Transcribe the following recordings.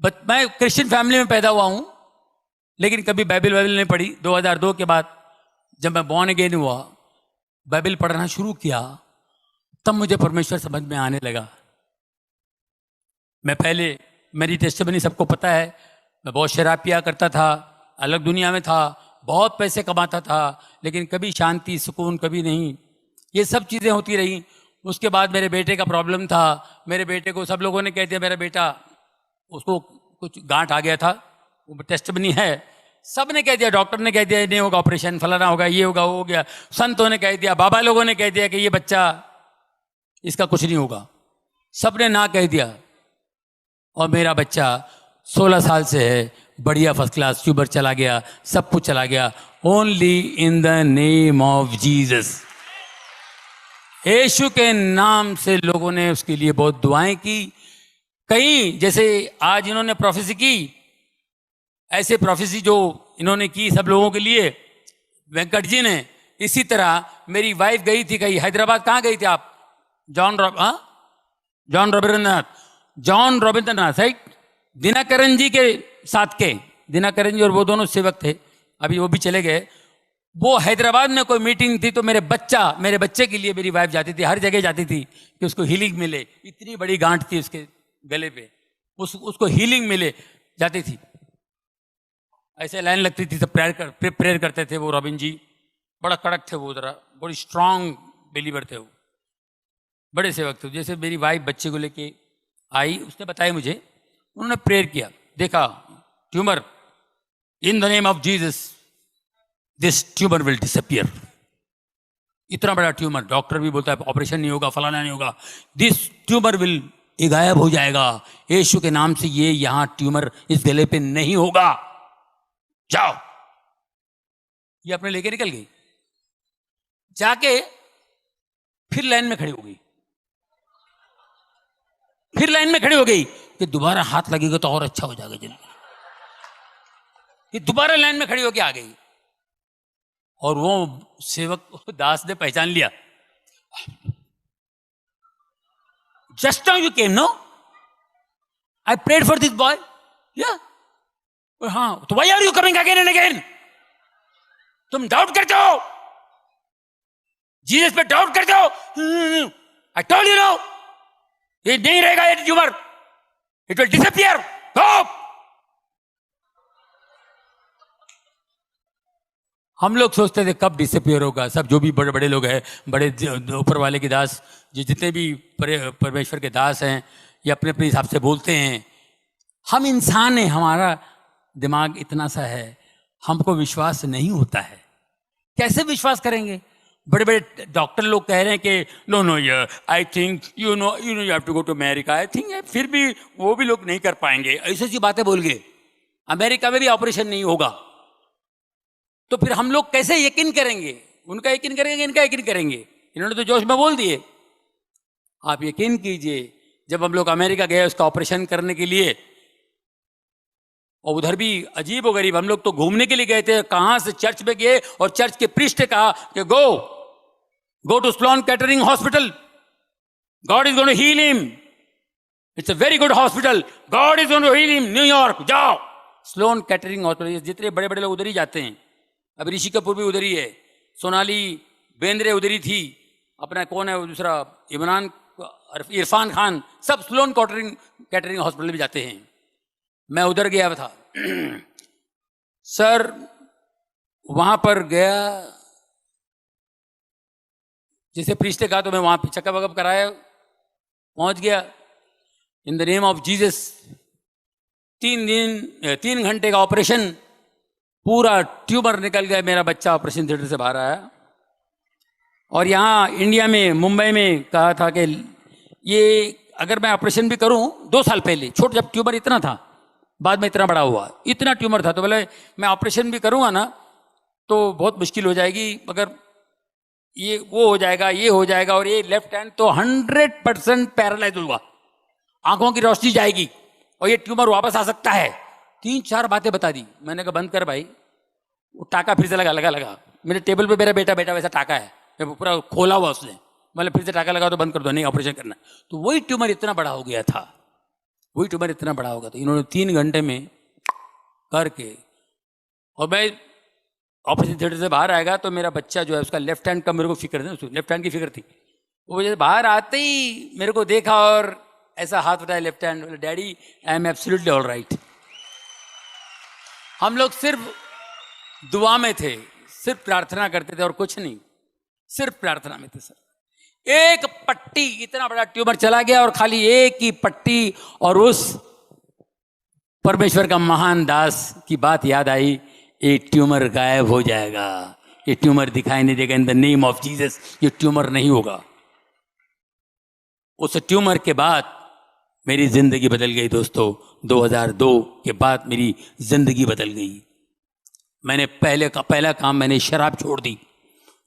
मैं Christian family में पैदा हुआ हूं, लेकिन कभी बाइबल नहीं पढ़ी। 2002 के बाद जब मैं बॉर्न अगेन हुआ, बाइबल पढ़ना शुरू किया, तब मुझे परमेश्वर समझ में आने लगा। मैं पहले, मेरी टेस्टिमनी सबको पता है, मैं बहुत शराब पिया करता था, अलग दुनिया में था, बहुत पैसे कमाता था, लेकिन कभी शांति सुकून कभी नहीं। ये सब चीज़ें होती रही। उसके बाद मेरे बेटे का प्रॉब्लम था। मेरे बेटे को सब लोगों ने कह दिया, मेरा बेटा, उसको कुछ गांठ आ गया था, वो टेस्टिमनी है, सब ने कह दिया, डॉक्टर ने कह दिया नहीं होगा, ऑपरेशन फलाना होगा, ये होगा, वो हो गया, संतों ने कह दिया, बाबा लोगों ने कह दिया कि ये बच्चा, इसका कुछ नहीं होगा, सब ने ना कह दिया। और मेरा बच्चा 16 साल से है, बढ़िया फर्स्ट क्लास, ट्यूबर चला गया, सब कुछ चला गया, only in the name of Jesus. यीशु के नाम से लोगों ने उसके लिए बहुत दुआएं की। कई, जैसे आज इन्होंने प्रोफेसी की, ऐसे प्रोफेसी जो इन्होंने की सब लोगों के लिए, वेंकट जी ने, इसी तरह मेरी वाइफ गई थी कहीं हैदराबाद। कहाँ गई थी आप? John Ravindranath, right? दिनाकरन जी के साथ के, दिनाकरन जी और वो दोनों सेवक थे, अभी वो भी चले गए। वो हैदराबाद में कोई मीटिंग थी, तो मेरे बच्चे के लिए मेरी वाइफ जाती थी, हर जगह जाती थी कि उसको हीलिंग मिले। इतनी बड़ी गांठ थी उसके गले पे, उसको हीलिंग मिले, जाती थी। ऐसे लाइन लगती थी, सब प्रेयर करते थे। वो रॉबिन जी बड़ा कड़क थे, वो जरा बड़ी स्ट्रांग बिलीवर थे, वो बड़े सेवक थे। जैसे मेरी वाइफ बच्चे को लेके आई, उसने बताया मुझे, उन्होंने प्रेयर किया, देखा tumour, in the name of Jesus this tumour will disappear. इतना बड़ा ट्यूमर, डॉक्टर भी बोलता है ऑपरेशन नहीं होगा, फलाना नहीं होगा, दिस ट्यूमर विल, ये गायब हो जाएगा यीशु के नाम से, ये यहां ट्यूमर इस गले पे नहीं होगा, जाओ। ये अपने लेके निकल गई, जाके फिर लाइन में खड़ी हो गई, फिर लाइन में खड़ी हो गई कि दोबारा हाथ लगेगा तो और अच्छा हो जाएगा जल्दी। ये दोबारा लाइन में खड़ी होके आ गई, और वो सेवक दास ने पहचान लिया। Just now you came, no? I prayed for this boy, yeah? हाँ, तो why are you coming again and again? तुम डाउट करते हो, जीसस पे डाउट करते हो। आई टोल्ड यू नो, ये नहीं रहेगा, ये ट्यूमर, इट विल डिसअपियर, गो। हम लोग सोचते थे कब डिसअपियर होगा। सब जो भी बड़े बड़े लोग हैं, बड़े ऊपर वाले के दास, जितने भी परमेश्वर के दास हैं, ये अपने अपने हिसाब से बोलते हैं। हम इंसान हैं, हमारा दिमाग इतना सा है, हमको विश्वास नहीं होता है। कैसे विश्वास करेंगे? बड़े बड़े डॉक्टर लोग कह रहे हैं कि no I think you know you have to go to America, I think, फिर भी वो भी लोग नहीं कर पाएंगे, ऐसी ऐसी बातें बोल गए। अमेरिका में भी ऑपरेशन नहीं होगा, तो फिर हम लोग कैसे यकीन करेंगे? उनका यकीन करेंगे, इनका यकीन करेंगे? इन्होंने तो जोश में बोल दिए। आप यकीन कीजिए, जब हम लोग अमेरिका गए उसका ऑपरेशन करने के लिए, और उधर भी अजीब व गरीब, हम लोग तो घूमने के लिए गए थे, कहां से चर्च में गए, और चर्च के प्रीस्ट ने कहा कि go to Sloan Kettering hospital, God is going to heal him, it's a very good hospital, God is going to heal him, New York जाओ। स्लोन कैटरिंग हॉस्पिटल, जितने बड़े बड़े लोग उधर ही जाते हैं। अब ऋषि कपूर भी उधर ही है, सोनाली बेंद्रे उधर ही थी, अपना कौन है वो दूसरा, इरफान खान, सब स्लोन कैटरिंग हॉस्पिटल भी जाते हैं। मैं उधर गया था सर, वहां पर गया, जैसे प्रीस्ट ने कहा तो मैं वहां पे चेकअप वकअप कराया, पहुंच गया। इन द नेम ऑफ जीसस, 3 घंटे का ऑपरेशन, पूरा ट्यूमर निकल गया। मेरा बच्चा ऑपरेशन थिएटर से बाहर आया। और यहाँ इंडिया में, मुंबई में कहा था कि ये अगर मैं ऑपरेशन भी करूं, 2 साल पहले छोटा जब ट्यूमर इतना था, बाद में इतना बड़ा हुआ, इतना ट्यूमर था, तो बोले मैं ऑपरेशन भी करूंगा ना तो बहुत मुश्किल हो जाएगी, मगर ये वो हो जाएगा, ये हो जाएगा, और ये लेफ्ट हैंड तो 100% पैरालाइज होगा, आंखों की रोशनी जाएगी, और ये ट्यूमर वापस आ सकता है। 3-4 बातें बता दी। मैंने कहा बंद कर भाई। वो टाका फिर से लगा मेरे टेबल पे, मेरा बेटा वैसा टाका है, पूरा खोला हुआ उसने, मतलब फिर से टाका लगा तो बंद कर दो, नहीं ऑपरेशन करना। तो वही ट्यूमर इतना बड़ा हो गया था। वही ट्यूमर इतना बड़ा होगा। तो इन्होंने 3 घंटे में करके, और मैं ऑपरेशन थिएटर से बाहर आएगा तो मेरा बच्चा जो है उसका लेफ्ट हैंड का मेरे को फिक्र थी, लेफ्ट हैंड की फिक्र थी। वो जैसे बाहर आते ही मेरे को देखा और ऐसा हाथ उठाया लेफ्ट हैंड, बोले daddy I am absolutely all right. हम लोग सिर्फ दुआ में थे, सिर्फ प्रार्थना करते थे और कुछ नहीं, सिर्फ प्रार्थना में थे सर। एक पट्टी, इतना बड़ा ट्यूमर चला गया और खाली एक ही पट्टी, और उस परमेश्वर का महान दास की बात याद आई, ये ट्यूमर गायब हो जाएगा, ये ट्यूमर दिखाई नहीं देगा, इन द नेम ऑफ जीसस ये ट्यूमर नहीं होगा। उस ट्यूमर के बाद मेरी जिंदगी बदल गई दोस्तों। 2002 के बाद मेरी जिंदगी बदल गई। मैंने पहला काम मैंने शराब छोड़ दी।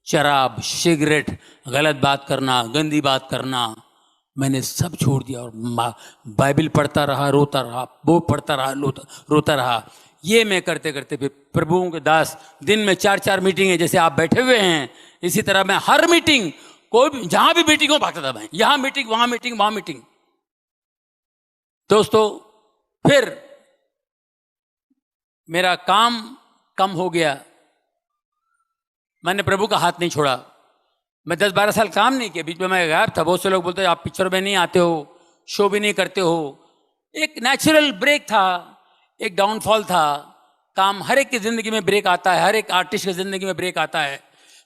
शराब, सिगरेट, गलत बात करना, गंदी बात करना, मैंने सब छोड़ दिया और बाइबल पढ़ता रहा, रोता रहा, वो पढ़ता रहा, रोता रहा। ये मैं करते करते फिर प्रभुओं के दास दिन में 4-4 मीटिंग जैसे आप बैठे हुए हैं, इसी तरह मैं हर मीटिंग, कोई भी जहां भी मीटिंग हो भागता था मैं, यहां मीटिंग, वहां मीटिंग, वहां मीटिंग। दोस्तों फिर मेरा काम कम हो गया, मैंने प्रभु का हाथ नहीं छोड़ा। मैं 10-12 साल काम नहीं किया, बीच में मैं गायब था। बहुत से लोग बोलते हैं आप पिक्चर में नहीं आते हो, शो भी नहीं करते हो। एक नेचुरल ब्रेक था, एक डाउनफॉल था। काम हर एक की जिंदगी में ब्रेक आता है, हर एक आर्टिस्ट की जिंदगी में ब्रेक आता है,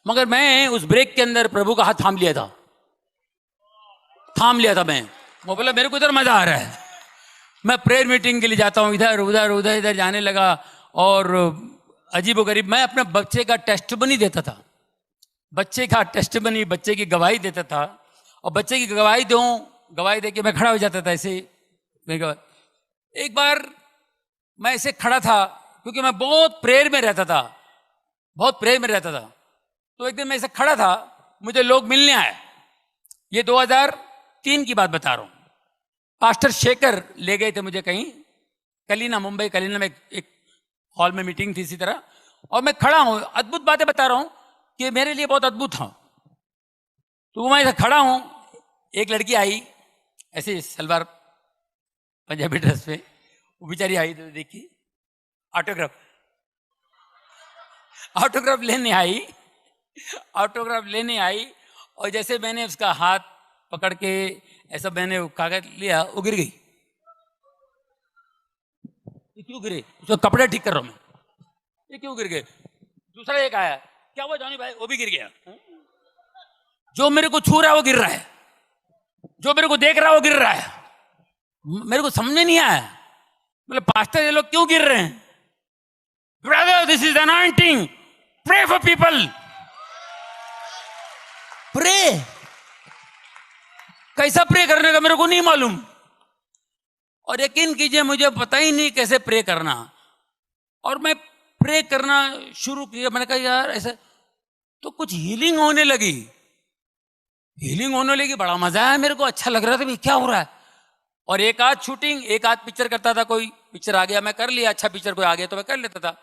मगर मैं उस ब्रेक के अंदर प्रभु का हाथ थाम लिया था मैं। वो बोला मेरे को इधर मजा आ रहा है, मैं प्रेयर मीटिंग के लिए जाता हूँ, इधर उधर उधर इधर जाने लगा। और अजीब व गरीब मैं अपने बच्चे का टेस्टमनी देता था, बच्चे का टेस्टमनी, बच्चे की गवाही देता था। और बच्चे की गवाही दे के मैं खड़ा हो जाता था ऐसे। एक बार मैं ऐसे खड़ा था क्योंकि मैं बहुत प्रेयर में रहता था, तो एक दिन मैं ऐसे खड़ा था, मुझे लोग मिलने आए। ये 2003 की बात बता रहा हूँ। पास्टर शेखर ले गए थे मुझे कहीं कलीना, मुंबई कलीना में एक हॉल में मीटिंग थी इसी तरह, और मैं खड़ा हूँ, अद्भुत बातें बता रहा हूँ कि मेरे लिए बहुत अद्भुत था। तो मैं ऐसे खड़ा हूँ, एक लड़की आई ऐसे सलवार पंजाबी ड्रेस पे, वो बेचारी आई तो देखी, ऑटोग्राफ लेने आई। और जैसे मैंने उसका हाथ पकड़ के ऐसा मैंने कागज लिया, वो गिर गई। ये क्यों गिरे? उसका कपड़ा ठीक कर रहा हूं मैं, ये क्यों गिर गए? दूसरा एक आया, क्या हुआ जॉनी भाई? वो भी गिर गया। जो मेरे को छू रहा है वो गिर रहा है, जो मेरे को देख रहा है वो गिर रहा है। मेरे को समझ में नहीं आया, मतलब पास्टर ये लोग क्यों गिर रहे हैं? Brother this is anointing, pray for people, pray. कैसा प्रे करने का मेरे को नहीं मालूम, और यकीन कीजिए मुझे पता ही नहीं कैसे प्रे करना। और मैं प्रे करना शुरू किया, मैंने कहा यार ऐसे तो कुछ हीलिंग होने लगी, बड़ा मजा आया मेरे को, अच्छा लग रहा था क्या हो रहा है। और एक आध शूटिंग, एक आध पिक्चर करता था, कोई पिक्चर आ गया मैं कर लिया, अच्छा पिक्चर कोई आ गया तो मैं कर लेता था।